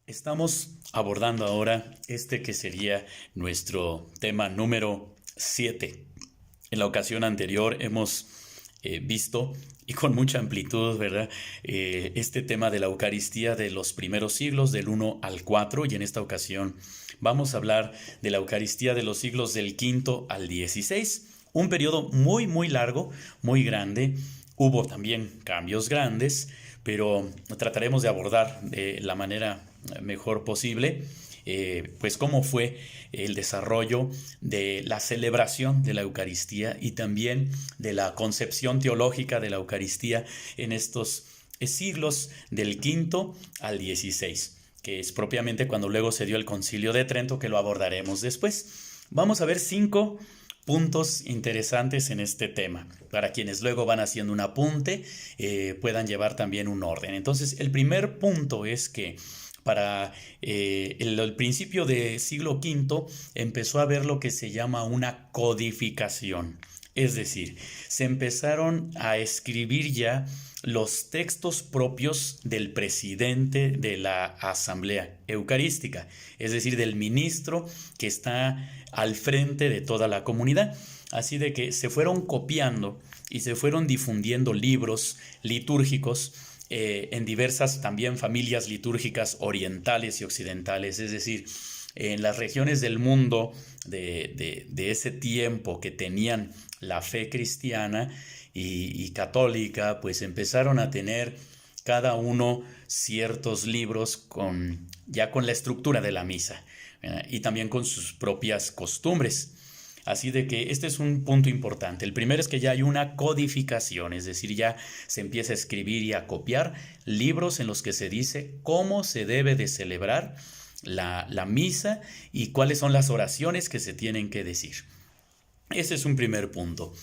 Estamos abordando ahora este que sería nuestro tema número 7. En la ocasión anterior hemos visto, y con mucha amplitud, ¿verdad? Este tema de la Eucaristía de los primeros siglos, del 1 al 4, y en esta ocasión vamos a hablar de la Eucaristía de los siglos del quinto al 16. Un periodo muy, muy largo, muy grande. Hubo también cambios grandes, pero trataremos de abordar de la manera mejor posible, pues cómo fue el desarrollo de la celebración de la Eucaristía y también de la concepción teológica de la Eucaristía en estos siglos del quinto al 16, que es propiamente cuando luego se dio el Concilio de Trento, que lo abordaremos después. Vamos a ver 5 puntos interesantes en este tema, para quienes luego van haciendo un apunte, puedan llevar también un orden. Entonces, el primer punto es que para el principio del siglo V empezó a haber lo que se llama una codificación. Es decir, se empezaron a escribir ya los textos propios del presidente de la Asamblea Eucarística, es decir, del ministro que está al frente de toda la comunidad. Así de que se fueron copiando y se fueron difundiendo libros litúrgicos en diversas también familias litúrgicas orientales y occidentales, es decir, en las regiones del mundo de ese tiempo que tenían la fe cristiana y católica, pues empezaron a tener cada uno ciertos libros ya con la estructura de la misa, y también con sus propias costumbres. Así de que este es un punto importante. El primero es que ya hay una codificación, es decir, ya se empieza a escribir y a copiar libros en los que se dice cómo se debe de celebrar la misa y cuáles son las oraciones que se tienen que decir. Ese es un primer punto.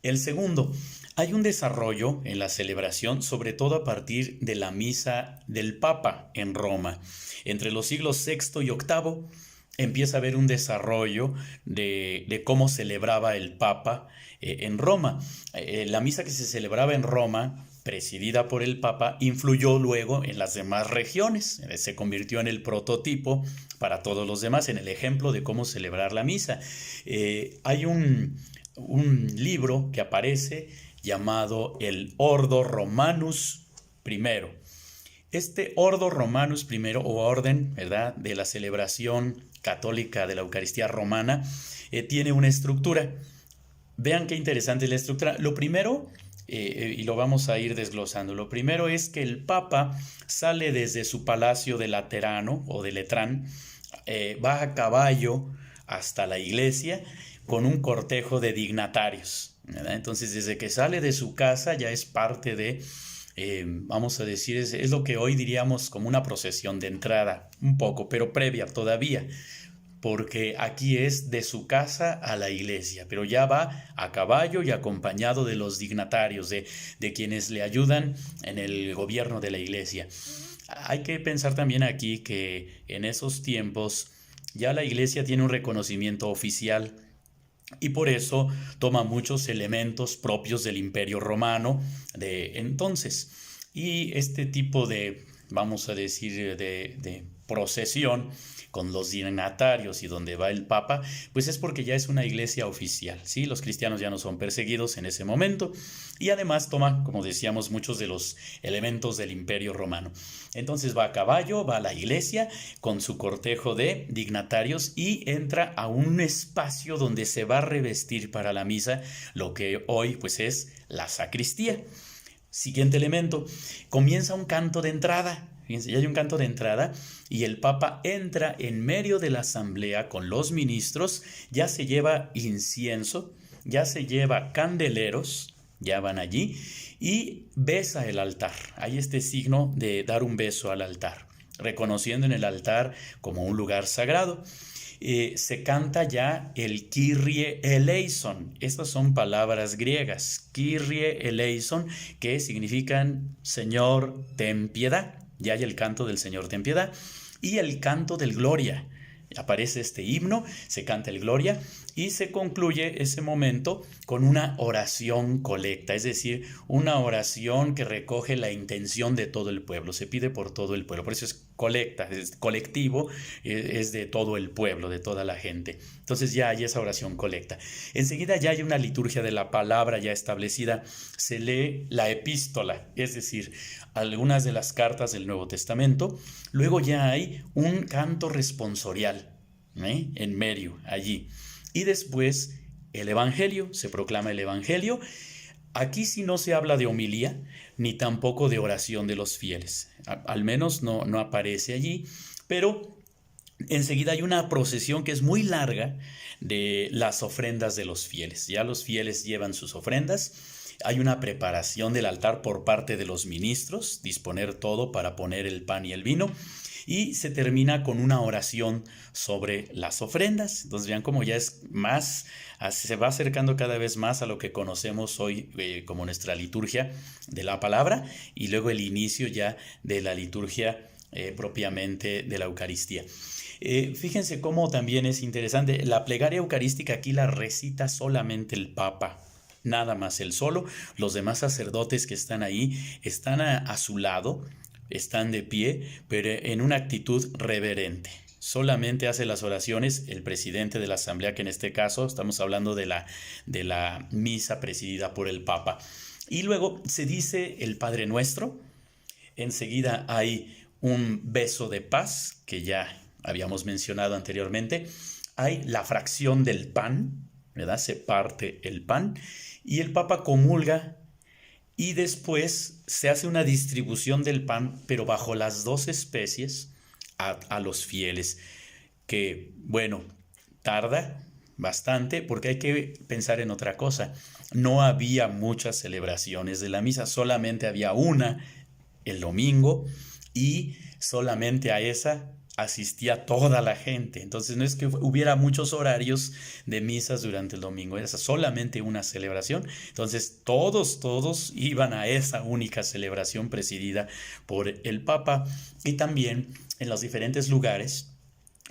El segundo, hay un desarrollo en la celebración, sobre todo a partir de la misa del Papa en Roma. Entre los siglos VI y VIII empieza a haber un desarrollo de cómo celebraba el Papa en Roma. La misa que se celebraba en Roma, presidida por el Papa, influyó luego en las demás regiones. Se convirtió en el prototipo para todos los demás, en el ejemplo de cómo celebrar la misa. Hay un libro que aparece llamado el Ordo Romanus I. Este Ordo Romanus I, o orden, ¿verdad?, de la celebración católica de la Eucaristía romana, tiene una estructura. Vean qué interesante es la estructura. Lo primero, y lo vamos a ir desglosando, lo primero es que el Papa sale desde su palacio de Laterano o de Letrán, va a caballo hasta la iglesia con un cortejo de dignatarios, ¿verdad? Entonces, desde que sale de su casa ya es parte de, vamos a decir, es lo que hoy diríamos como una procesión de entrada, un poco, pero previa todavía, porque aquí es de su casa a la iglesia, pero ya va a caballo y acompañado de los dignatarios, de quienes le ayudan en el gobierno de la iglesia. Hay que pensar también aquí que en esos tiempos ya la iglesia tiene un reconocimiento oficial y por eso toma muchos elementos propios del Imperio Romano de entonces. Y este tipo de, vamos a decir, de procesión con los dignatarios y donde va el Papa, pues es porque ya es una iglesia oficial, ¿sí? Los cristianos ya no son perseguidos en ese momento y además toma, como decíamos, muchos de los elementos del Imperio Romano. Entonces va a caballo, va a la iglesia con su cortejo de dignatarios y entra a un espacio donde se va a revestir para la misa, lo que hoy pues es la sacristía. Siguiente elemento, comienza un canto de entrada. Fíjense, ya hay un canto de entrada y el Papa entra en medio de la asamblea con los ministros, ya se lleva incienso, ya se lleva candeleros, ya van allí, y besa el altar. Hay este signo de dar un beso al altar, reconociendo en el altar como un lugar sagrado. Se canta ya el Kyrie eleison. Estas son palabras griegas. Kyrie eleison, que significan Señor, ten piedad. Ya hay el canto del Señor, ten piedad. Y el canto del Gloria. aparece este himno, se canta el Gloria y se concluye ese momento con una oración colecta, es decir, una oración que recoge la intención de todo el pueblo, se pide por todo el pueblo, por eso es colecta, es colectivo, es de todo el pueblo, de toda la gente. Entonces ya hay esa oración colecta. Enseguida ya hay una liturgia de la palabra ya establecida, se lee la epístola, es decir, algunas de las cartas del Nuevo Testamento. Luego ya hay un canto responsorial en medio allí. Y después el Evangelio, se proclama el Evangelio. Aquí sí no se habla de homilía, ni tampoco de oración de los fieles. Al menos no aparece allí, pero enseguida hay una procesión que es muy larga de las ofrendas de los fieles. Ya los fieles llevan sus ofrendas. Hay una preparación del altar por parte de los ministros, disponer todo para poner el pan y el vino. Y se termina con una oración sobre las ofrendas. Entonces vean cómo ya es más, se va acercando cada vez más a lo que conocemos hoy como nuestra liturgia de la palabra y luego el inicio ya de la liturgia propiamente de la Eucaristía. Fíjense cómo también es interesante, la plegaria eucarística aquí la recita solamente el Papa. Nada más él solo, los demás sacerdotes que están ahí están a su lado, están de pie, pero en una actitud reverente. Solamente hace las oraciones el presidente de la asamblea, que en este caso estamos hablando de la misa presidida por el Papa. Y luego se dice el Padre Nuestro, enseguida hay un beso de paz, que ya habíamos mencionado anteriormente, hay la fracción del pan, ¿verdad? Se parte el pan y el Papa comulga y después se hace una distribución del pan, pero bajo las dos especies a los fieles, que bueno, tarda bastante porque hay que pensar en otra cosa. No había muchas celebraciones de la misa, solamente había una el domingo y solamente a esa asistía toda la gente. Entonces no es que hubiera muchos horarios de misas durante el domingo, era solamente una celebración. Entonces todos iban a esa única celebración presidida por el Papa, y también en los diferentes lugares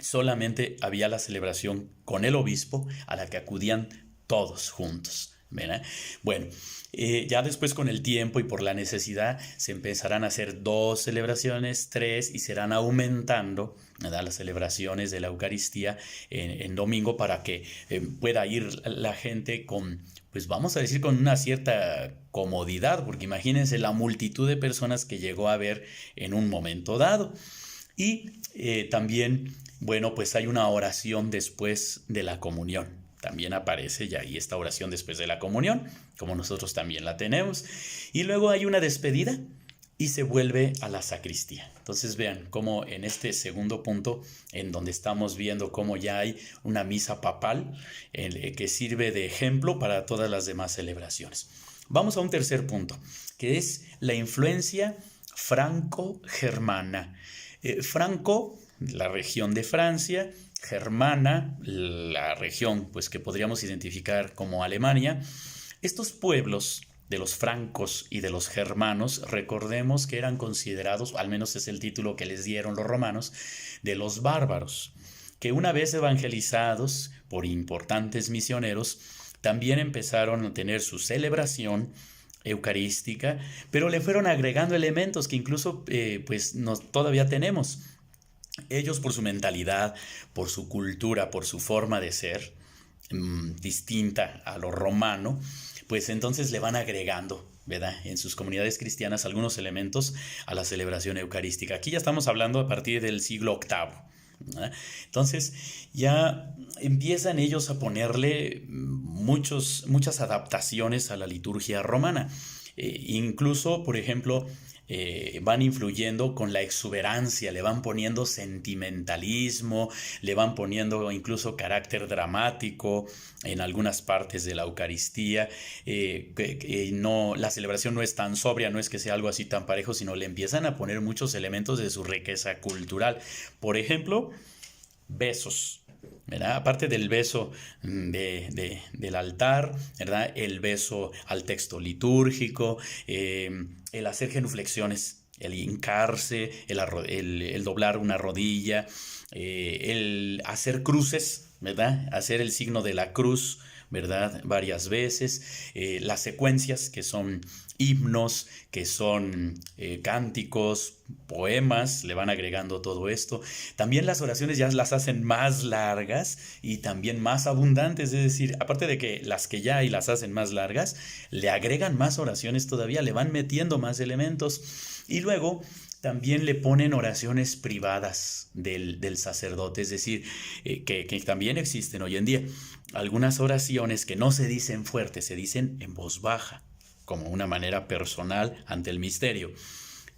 solamente había la celebración con el obispo a la que acudían todos juntos, ¿verdad? Bueno, ya después con el tiempo y por la necesidad se empezarán a hacer 2 celebraciones, 3 y serán aumentando, ¿verdad?, las celebraciones de la Eucaristía en domingo para que pueda ir la gente con, pues vamos a decir, con una cierta comodidad, porque imagínense la multitud de personas que llegó a ver en un momento dado. Y también, bueno, pues hay una oración después de la comunión. También aparece ya ahí esta oración después de la comunión, como nosotros también la tenemos. Y luego hay una despedida y se vuelve a la sacristía. Entonces vean cómo en este segundo punto, en donde estamos viendo cómo ya hay una misa papal que sirve de ejemplo para todas las demás celebraciones. Vamos a un tercer punto, que es la influencia franco-germana. Franco, la región de Francia; germana, la región pues que podríamos identificar como Alemania. Estos pueblos de los francos y de los germanos, recordemos que eran considerados, al menos es el título que les dieron los romanos, de los bárbaros, que una vez evangelizados por importantes misioneros, también empezaron a tener su celebración eucarística, pero le fueron agregando elementos que incluso pues todavía tenemos. Ellos, por su mentalidad, por su cultura, por su forma de ser distinta a lo romano, pues entonces le van agregando, ¿verdad?, en sus comunidades cristianas algunos elementos a la celebración eucarística. Aquí ya estamos hablando a partir del siglo VIII, ¿verdad? Entonces ya empiezan ellos a ponerle muchas adaptaciones a la liturgia romana. Incluso, por ejemplo, van influyendo con la exuberancia, le van poniendo sentimentalismo, le van poniendo incluso carácter dramático en algunas partes de la Eucaristía. La celebración no es tan sobria, no es que sea algo así tan parejo, sino le empiezan a poner muchos elementos de su riqueza cultural. Por ejemplo, besos, ¿verdad? Aparte del beso del altar, ¿verdad?, el beso al texto litúrgico, el hacer genuflexiones el hincarse, el doblar una rodilla, el hacer cruces, ¿verdad? Hacer el signo de la cruz, ¿verdad? Varias veces. Las secuencias que son himnos, que son cánticos, poemas, le van agregando todo esto. También las oraciones ya las hacen más largas y también más abundantes, es decir, aparte de que las que ya hay las hacen más largas, le agregan más oraciones todavía, le van metiendo más elementos y luego también le ponen oraciones privadas del sacerdote, es decir, que también existen hoy en día. Algunas oraciones que no se dicen fuerte, se dicen en voz baja, como una manera personal ante el misterio.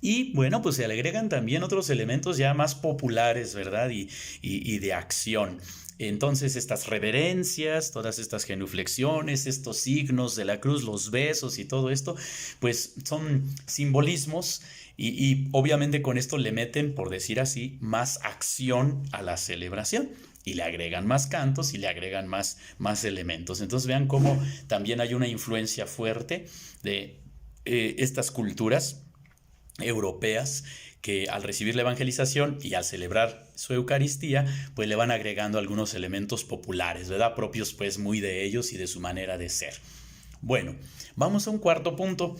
Y bueno, pues se le agregan también otros elementos ya más populares, ¿verdad? Y de acción. Entonces estas reverencias, todas estas genuflexiones, estos signos de la cruz, los besos y todo esto, pues son simbolismos y obviamente con esto le meten, por decir así, más acción a la celebración. Y le agregan más cantos y le agregan más elementos. Entonces vean cómo también hay una influencia fuerte de estas culturas europeas que al recibir la evangelización y al celebrar su Eucaristía, pues le van agregando algunos elementos populares, ¿verdad? Propios pues muy de ellos y de su manera de ser. Bueno, vamos a un cuarto punto.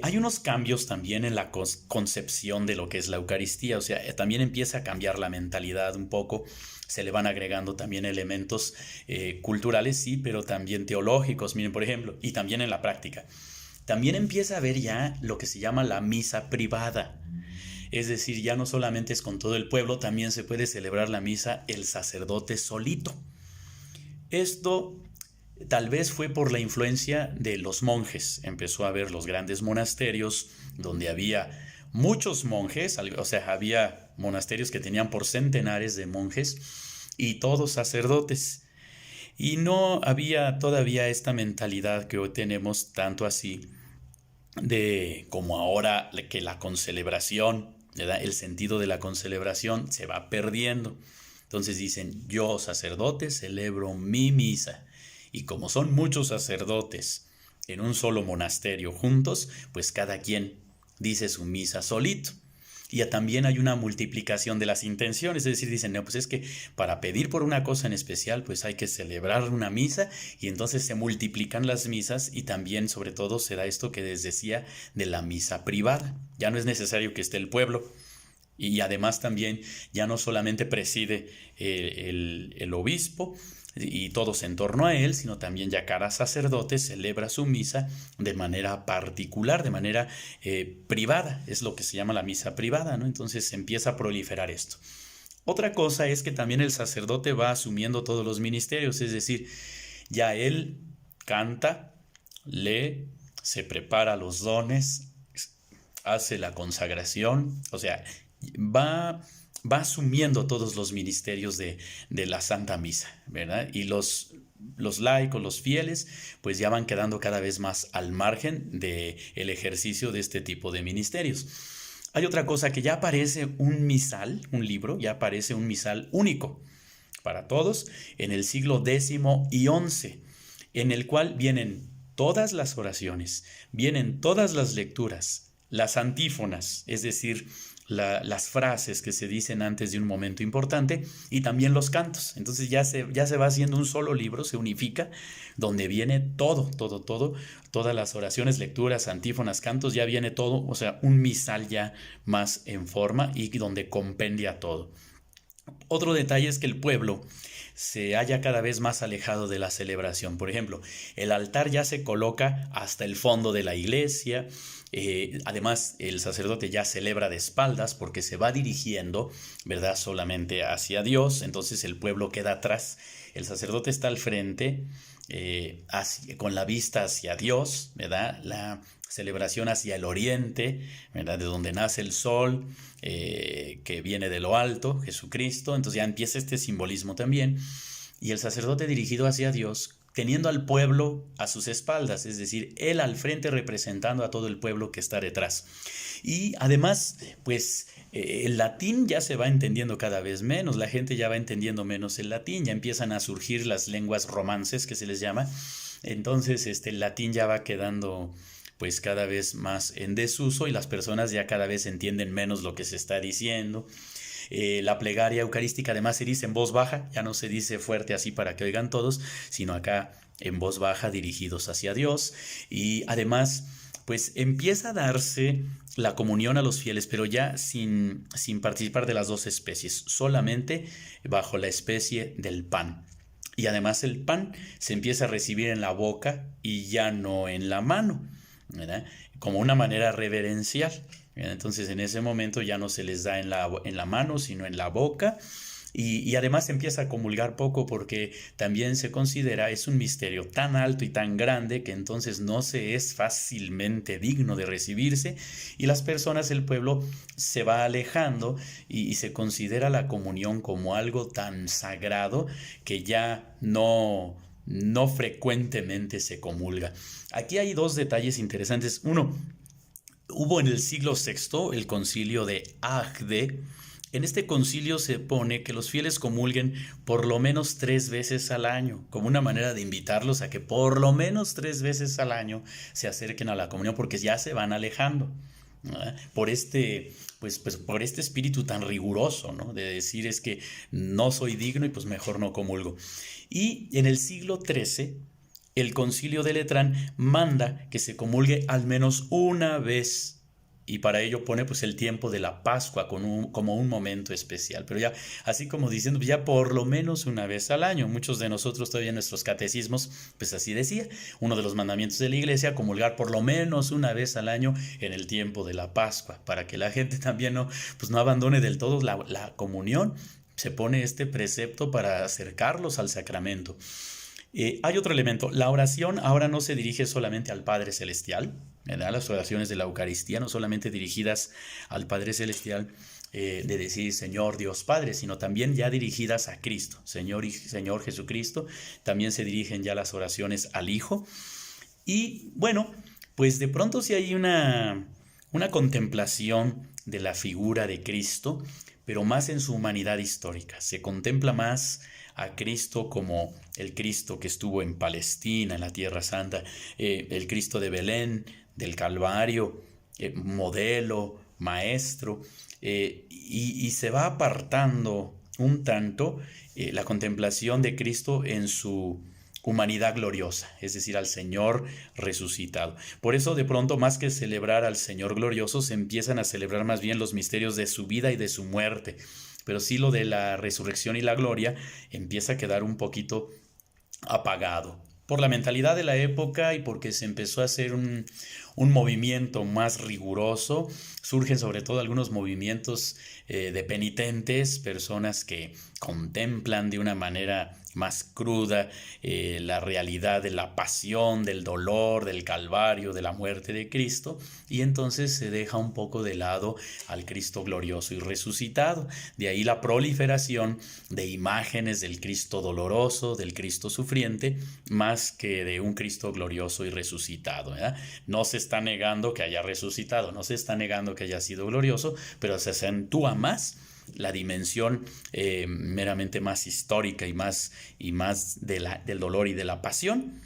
Hay unos cambios también en la concepción de lo que es la Eucaristía, o sea, también empieza a cambiar la mentalidad un poco, se le van agregando también elementos culturales, sí, pero también teológicos, miren, por ejemplo, y también en la práctica. También empieza a haber ya lo que se llama la misa privada. Es decir, ya no solamente es con todo el pueblo, también se puede celebrar la misa el sacerdote solito. Esto tal vez fue por la influencia de los monjes. Empezó a haber los grandes monasterios donde había muchos monjes, o sea, había monasterios que tenían por centenares de monjes y todos sacerdotes. Y no había todavía esta mentalidad que hoy tenemos tanto así de como ahora que la concelebración, ¿verdad? El sentido de la concelebración se va perdiendo. Entonces dicen, yo sacerdote celebro mi misa. Y como son muchos sacerdotes en un solo monasterio juntos, pues cada quien dice su misa solito. Y ya también hay una multiplicación de las intenciones, es decir, dicen, no, pues es que para pedir por una cosa en especial, pues hay que celebrar una misa y entonces se multiplican las misas y también, sobre todo, se da esto que les decía de la misa privada. Ya no es necesario que esté el pueblo y además también ya no solamente preside el obispo, y todos en torno a él, sino también ya cada sacerdote celebra su misa de manera particular, de manera privada, es lo que se llama la misa privada, ¿no? Entonces se empieza a proliferar esto. Otra cosa es que también el sacerdote va asumiendo todos los ministerios, es decir, ya él canta, lee, se prepara los dones, hace la consagración, o sea, va asumiendo todos los ministerios de la Santa Misa, ¿verdad? Y los laicos, los fieles, pues ya van quedando cada vez más al margen del ejercicio de este tipo de ministerios. Hay otra cosa que ya aparece un misal, un libro, ya aparece un misal único para todos en el siglo X y XI, en el cual vienen todas las oraciones, vienen todas las lecturas, las antífonas, es decir, las frases que se dicen antes de un momento importante y también los cantos. Entonces ya se va haciendo un solo libro, se unifica, donde viene todas las oraciones, lecturas, antífonas, cantos, ya viene todo, o sea, un misal ya más en forma y donde compendia todo. Otro detalle es que el pueblo se halla cada vez más alejado de la celebración. Por ejemplo, el altar ya se coloca hasta el fondo de la iglesia. Además, el sacerdote ya celebra de espaldas porque se va dirigiendo, ¿verdad?, solamente hacia Dios. Entonces el pueblo queda atrás. El sacerdote está al frente, con la vista hacia Dios, ¿verdad? La celebración hacia el oriente, ¿verdad?, de donde nace el sol, que viene de lo alto, Jesucristo. Entonces ya empieza este simbolismo también. Y el sacerdote dirigido hacia Dios, teniendo al pueblo a sus espaldas, es decir, él al frente representando a todo el pueblo que está detrás. Y además, pues el latín ya se va entendiendo cada vez menos, la gente ya va entendiendo menos el latín, ya empiezan a surgir las lenguas romances que se les llama, entonces el latín ya va quedando pues cada vez más en desuso y las personas ya cada vez entienden menos lo que se está diciendo. La plegaria eucarística además se dice en voz baja, ya no se dice fuerte así para que oigan todos, sino acá en voz baja dirigidos hacia Dios. Y además pues empieza a darse la comunión a los fieles, pero ya sin participar de las dos especies, solamente bajo la especie del pan. Y además el pan se empieza a recibir en la boca y ya no en la mano, ¿verdad? Como una manera reverencial. Entonces en ese momento ya no se les da en la mano, sino en la boca. Y además empieza a comulgar poco porque también se considera, es un misterio tan alto y tan grande que entonces no se es fácilmente digno de recibirse y las personas, el pueblo se va alejando y se considera la comunión como algo tan sagrado que ya no frecuentemente se comulga. Aquí hay dos detalles interesantes. Uno, hubo en el siglo VI el concilio de Agde. En este concilio se pone que los fieles comulguen por lo menos 3 veces al año, como una manera de invitarlos a que por lo menos 3 veces al año se acerquen a la comunión, porque ya se van alejando, ¿verdad? Por por este espíritu tan riguroso, ¿no? De decir es que no soy digno y pues mejor no comulgo. Y en el siglo XIII, el concilio de Letrán manda que se comulgue al menos una vez. Y para ello pone pues el tiempo de la Pascua como un momento especial. Pero ya, así como diciendo, ya por lo menos una vez al año. Muchos de nosotros todavía en nuestros catecismos, pues así decía. Uno de los mandamientos de la iglesia, comulgar por lo menos una vez al año en el tiempo de la Pascua. Para que la gente también no abandone del todo la comunión. Se pone este precepto para acercarlos al sacramento. Hay otro elemento, la oración ahora no se dirige solamente al Padre Celestial, ¿verdad? Las oraciones de la Eucaristía no solamente dirigidas al Padre Celestial, de decir Señor Dios Padre, sino también ya dirigidas a Cristo, Señor Jesucristo. También se dirigen ya las oraciones al Hijo. Y bueno, pues de pronto sí hay una contemplación de la figura de Cristo, pero más en su humanidad histórica. Se contempla más a Cristo como el Cristo que estuvo en Palestina, en la Tierra Santa, el Cristo de Belén, del Calvario, modelo, maestro, y se va apartando un tanto la contemplación de Cristo en su humanidad gloriosa, es decir, al Señor resucitado. Por eso de pronto, más que celebrar al Señor glorioso, se empiezan a celebrar más bien los misterios de su vida y de su muerte. Pero sí, lo de la resurrección y la gloria empieza a quedar un poquito apagado por la mentalidad de la época y porque se empezó a hacer un movimiento más riguroso. Surgen sobre todo algunos movimientos de penitentes, personas que contemplan de una manera más cruda la realidad de la pasión, del dolor, del calvario, de la muerte de Cristo, y entonces se deja un poco de lado al Cristo glorioso y resucitado. De ahí la proliferación de imágenes del Cristo doloroso, del Cristo sufriente, más que de un Cristo glorioso y resucitado, ¿verdad? No se está negando que haya resucitado, no se está negando que haya sido glorioso, pero se acentúa más la dimensión meramente más histórica y más del dolor y de la pasión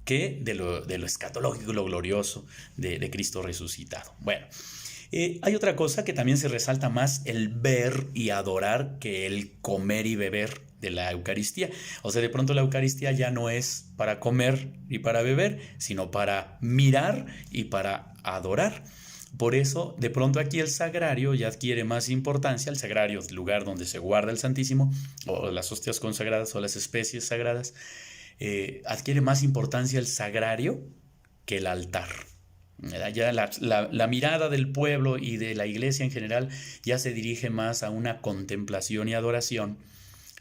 que de lo escatológico, lo glorioso de Cristo resucitado. Bueno, hay otra cosa que también se resalta más, el ver y adorar, que el comer y beber de la Eucaristía. O sea, de pronto la Eucaristía ya no es para comer y para beber, sino para mirar y para adorar. Por eso, de pronto aquí el sagrario ya adquiere más importancia, el sagrario, el lugar donde se guarda el Santísimo, o las hostias consagradas, o las especies sagradas, adquiere más importancia el sagrario que el altar. Ya la mirada del pueblo y de la iglesia en general ya se dirige más a una contemplación y adoración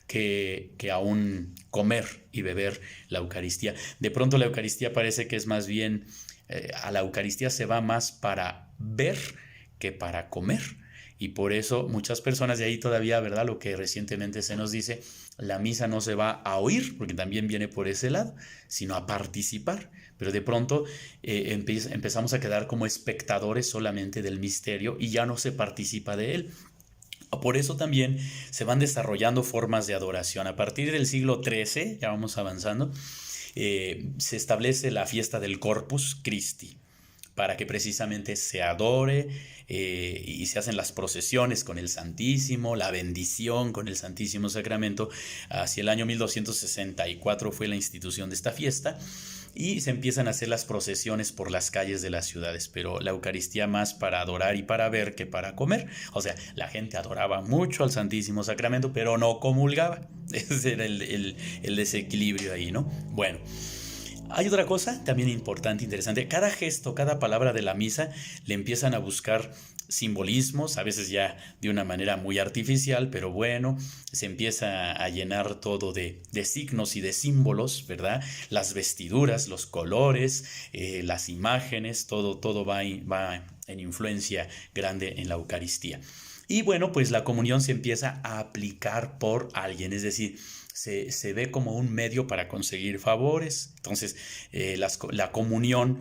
que a un comer y beber la Eucaristía. De pronto la Eucaristía parece que es más bien, a la Eucaristía se va más para ver que para comer. Y por eso muchas personas, de ahí todavía, ¿verdad? Lo que recientemente se nos dice, la misa no se va a oír, porque también viene por ese lado, sino a participar. Pero de pronto empezamos a quedar como espectadores solamente del misterio y ya no se participa de él. Por eso también se van desarrollando formas de adoración. A partir del siglo XIII, ya vamos avanzando, se establece la fiesta del Corpus Christi. para que precisamente se adore y se hacen las procesiones con el Santísimo, la bendición con el Santísimo Sacramento. Hacia el año 1264 fue la institución de esta fiesta y se empiezan a hacer las procesiones por las calles de las ciudades, pero la Eucaristía más para adorar y para ver que para comer. O sea, la gente adoraba mucho al Santísimo Sacramento, pero no comulgaba. Ese era el desequilibrio ahí, ¿no? Bueno. Hay otra cosa también importante, interesante. Cada gesto, cada palabra de la misa le empiezan a buscar simbolismos, a veces ya de una manera muy artificial, pero bueno, se empieza a llenar todo de signos y de símbolos, ¿verdad? Las vestiduras, los colores, las imágenes, todo va en influencia grande en la Eucaristía. Y bueno, pues la comunión se empieza a aplicar por alguien, es decir, se ve como un medio para conseguir favores. Entonces, la comunión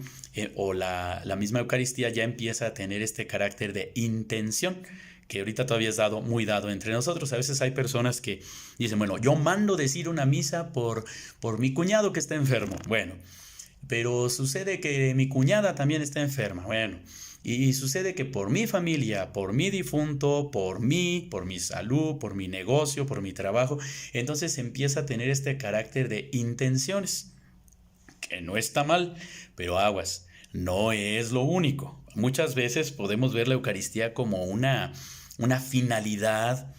o la misma Eucaristía ya empieza a tener este carácter de intención, que ahorita todavía es muy dado entre nosotros. A veces hay personas que dicen, bueno, yo mando decir una misa por mi cuñado que está enfermo. Bueno, pero sucede que mi cuñada también está enferma. Bueno, y sucede que por mi familia, por mi difunto, por mí, por mi salud, por mi negocio, por mi trabajo, entonces empieza a tener este carácter de intenciones, que no está mal, pero aguas, no es lo único. Muchas veces podemos ver la Eucaristía como una finalidad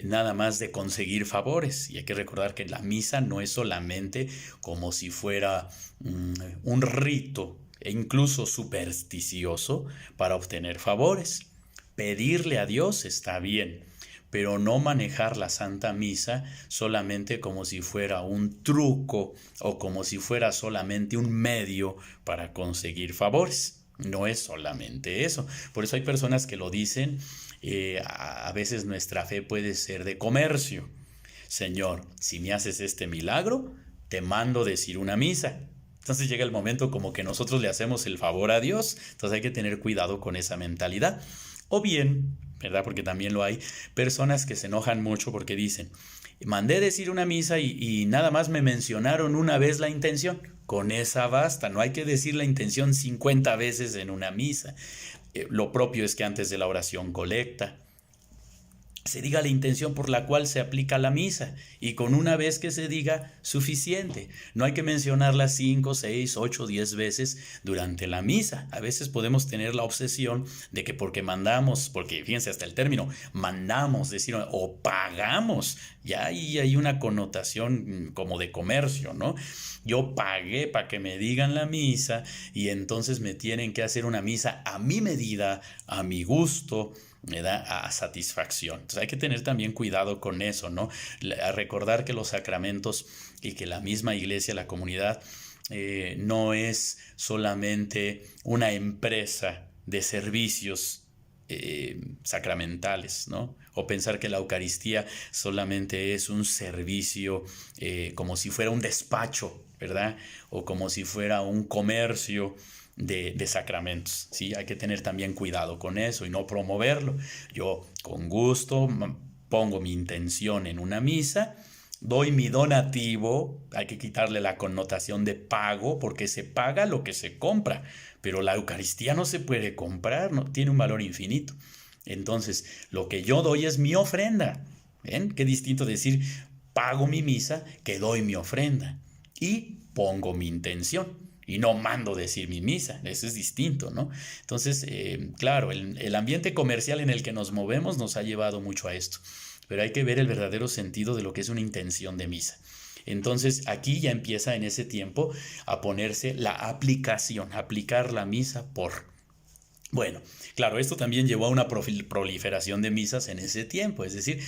nada más de conseguir favores. Y hay que recordar que la misa no es solamente como si fuera un rito e incluso supersticioso para obtener favores. Pedirle a Dios está bien, pero no manejar la Santa Misa solamente como si fuera un truco o como si fuera solamente un medio para conseguir favores. No es solamente eso. Por eso hay personas que lo dicen. A veces nuestra fe puede ser de comercio. Señor, si me haces este milagro, te mando decir una misa. Entonces llega el momento como que nosotros le hacemos el favor a Dios. Entonces hay que tener cuidado con esa mentalidad. O bien, ¿verdad? Porque también lo hay, personas que se enojan mucho porque dicen, mandé decir una misa y nada más me mencionaron una vez la intención. Con esa basta, no hay que decir la intención 50 veces en una misa. Lo propio es que antes de la oración colecta se diga la intención por la cual se aplica la misa y con una vez que se diga, suficiente. No hay que mencionarla 5, 6, 8, 10 veces durante la misa. A veces podemos tener la obsesión de que porque mandamos, porque fíjense hasta el término, mandamos, decir, o pagamos, ya ahí hay una connotación como de comercio, ¿no? Yo pagué para que me digan la misa y entonces me tienen que hacer una misa a mi medida, a mi gusto, me da a satisfacción. Entonces hay que tener también cuidado con eso, ¿no? A recordar que los sacramentos y que la misma iglesia, la comunidad, no es solamente una empresa de servicios sacramentales, ¿no? O pensar que la Eucaristía solamente es un servicio como si fuera un despacho, ¿verdad? O como si fuera un comercio de sacramentos, ¿sí? Hay que tener también cuidado con eso y no promoverlo. Yo con gusto pongo mi intención en una misa, doy mi donativo, hay que quitarle la connotación de pago porque se paga lo que se compra, pero la Eucaristía no se puede comprar, no tiene un valor infinito. Entonces, lo que yo doy es mi ofrenda. ¿Ven? Qué distinto decir pago mi misa que doy mi ofrenda y pongo mi intención. Y no mando decir mi misa, eso es distinto, ¿no? Entonces, claro, el ambiente comercial en el que nos movemos nos ha llevado mucho a esto, pero hay que ver el verdadero sentido de lo que es una intención de misa. Entonces, aquí ya empieza en ese tiempo a ponerse la aplicación, aplicar la misa por. Bueno, claro, esto también llevó a una proliferación de misas en ese tiempo, es decir,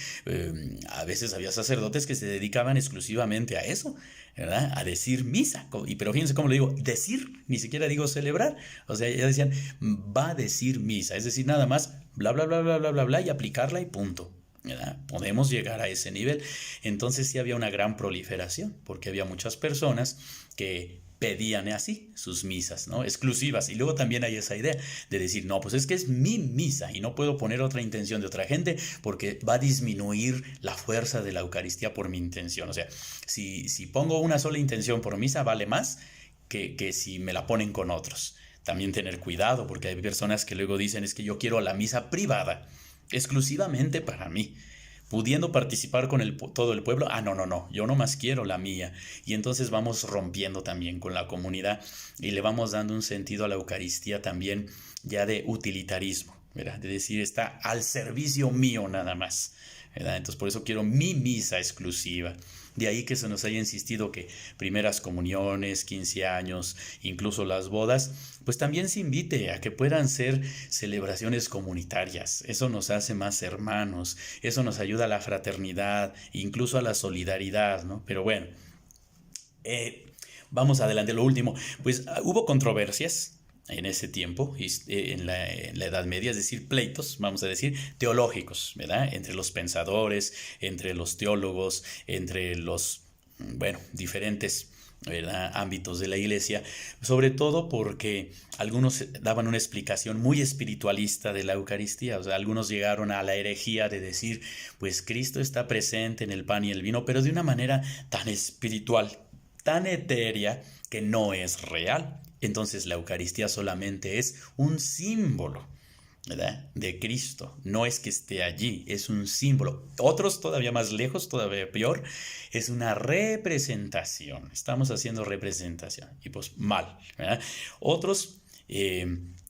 a veces había sacerdotes que se dedicaban exclusivamente a eso, ¿verdad? A decir misa, pero fíjense cómo lo digo, decir, ni siquiera digo celebrar, o sea, ya decían, va a decir misa, es decir, nada más, bla, bla, bla, bla, bla, bla, bla, y aplicarla y punto. ¿Verdad? Podemos llegar a ese nivel. Entonces sí había una gran proliferación, porque había muchas personas que pedían así sus misas, ¿no? Exclusivas. Y luego también hay esa idea de decir, no, pues es que es mi misa y no puedo poner otra intención de otra gente porque va a disminuir la fuerza de la Eucaristía por mi intención. O sea, si pongo una sola intención por misa, vale más que si me la ponen con otros. también tener cuidado, porque hay personas que luego dicen es que yo quiero la misa privada, exclusivamente para mí, pudiendo participar con todo el pueblo. Ah, no, no, no, yo nomás quiero la mía. Y entonces vamos rompiendo también con la comunidad y le vamos dando un sentido a la Eucaristía también ya de utilitarismo, ¿verdad? De decir, está al servicio mío nada más, ¿verdad? Entonces por eso quiero mi misa exclusiva. De ahí que se nos haya insistido que primeras comuniones, 15 años, incluso las bodas, pues también se invite a que puedan ser celebraciones comunitarias. Eso nos hace más hermanos, eso nos ayuda a la fraternidad, incluso a la solidaridad, ¿no? Pero bueno, vamos adelante. Lo último, pues hubo controversias en ese tiempo, en la Edad Media, es decir, pleitos, vamos a decir, teológicos, ¿verdad? Entre los pensadores, entre los teólogos, entre los, bueno, diferentes, ¿verdad?, ámbitos de la iglesia, sobre todo porque algunos daban una explicación muy espiritualista de la Eucaristía. O sea, algunos llegaron a la herejía de decir, pues Cristo está presente en el pan y el vino, pero de una manera tan espiritual, tan etérea, que no es real. Entonces la Eucaristía solamente es un símbolo, ¿verdad?, de Cristo. No es que esté allí, es un símbolo. Otros todavía más lejos, todavía peor, es una representación. Estamos haciendo representación y pues mal, ¿verdad? Otros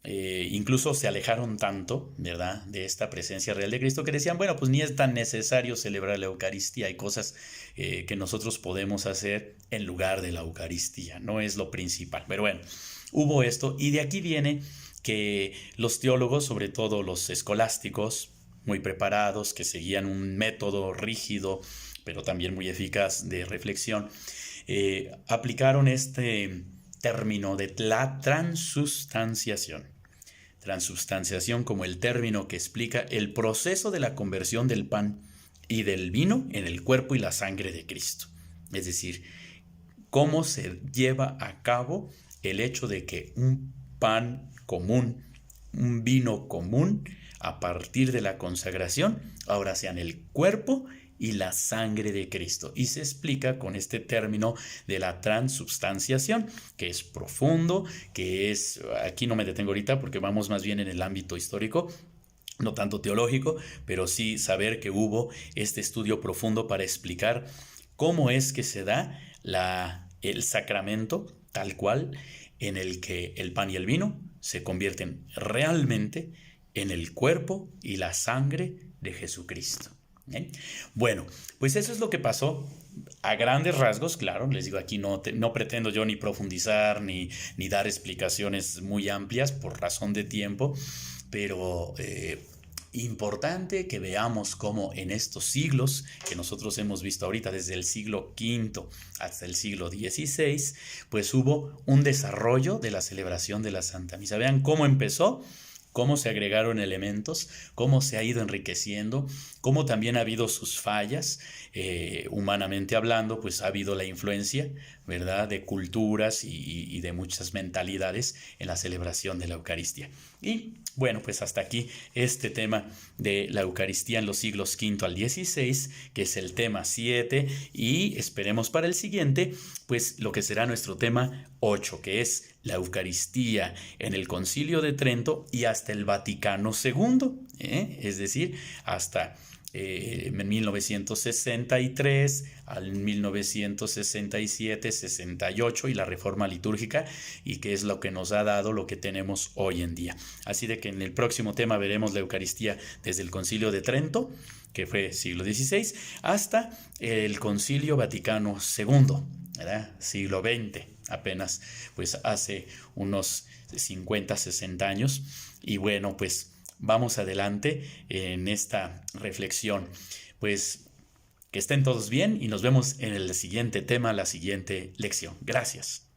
incluso se alejaron tanto, ¿verdad?, de esta presencia real de Cristo, que decían, bueno, pues ni es tan necesario celebrar la Eucaristía. Hay cosas que nosotros podemos hacer en lugar de la Eucaristía, no es lo principal. Pero bueno, hubo esto y de aquí viene que los teólogos, sobre todo los escolásticos, muy preparados, que seguían un método rígido, pero también muy eficaz de reflexión, aplicaron este término de la transubstanciación. Transubstanciación como el término que explica el proceso de la conversión del pan y del vino en el cuerpo y la sangre de Cristo. Es decir, cómo se lleva a cabo el hecho de que un pan común, un vino común, a partir de la consagración, ahora sean el cuerpo y la sangre de Cristo. Y se explica con este término de la transubstanciación, que es profundo, que es, aquí no me detengo ahorita porque vamos más bien en el ámbito histórico, no tanto teológico, pero sí saber que hubo este estudio profundo para explicar cómo es que se da el sacramento tal cual, en el que el pan y el vino se convierten realmente en el cuerpo y la sangre de Jesucristo. Bueno, pues eso es lo que pasó a grandes rasgos. Claro, les digo, aquí no pretendo yo ni profundizar ni dar explicaciones muy amplias por razón de tiempo, pero importante que veamos cómo en estos siglos que nosotros hemos visto ahorita, desde el siglo V hasta el siglo XVI, pues hubo un desarrollo de la celebración de la Santa Misa. Vean cómo empezó, cómo se agregaron elementos, cómo se ha ido enriqueciendo, cómo también ha habido sus fallas, humanamente hablando, pues ha habido la influencia, ¿verdad?, de culturas y de muchas mentalidades en la celebración de la Eucaristía. Y bueno, pues hasta aquí este tema de la Eucaristía en los siglos V al XVI, que es el tema 7, y esperemos para el siguiente, pues lo que será nuestro tema 8, que es la Eucaristía en el Concilio de Trento y hasta el Vaticano II, es decir, hasta 1963 al 1967, 68 y la reforma litúrgica, y que es lo que nos ha dado lo que tenemos hoy en día. Así de que en el próximo tema veremos la Eucaristía desde el Concilio de Trento, que fue siglo XVI, hasta el Concilio Vaticano II, ¿verdad?, siglo XX, apenas pues hace unos 50, 60 años. Y bueno, pues vamos adelante en esta reflexión. Pues que estén todos bien y nos vemos en el siguiente tema, la siguiente lección. Gracias.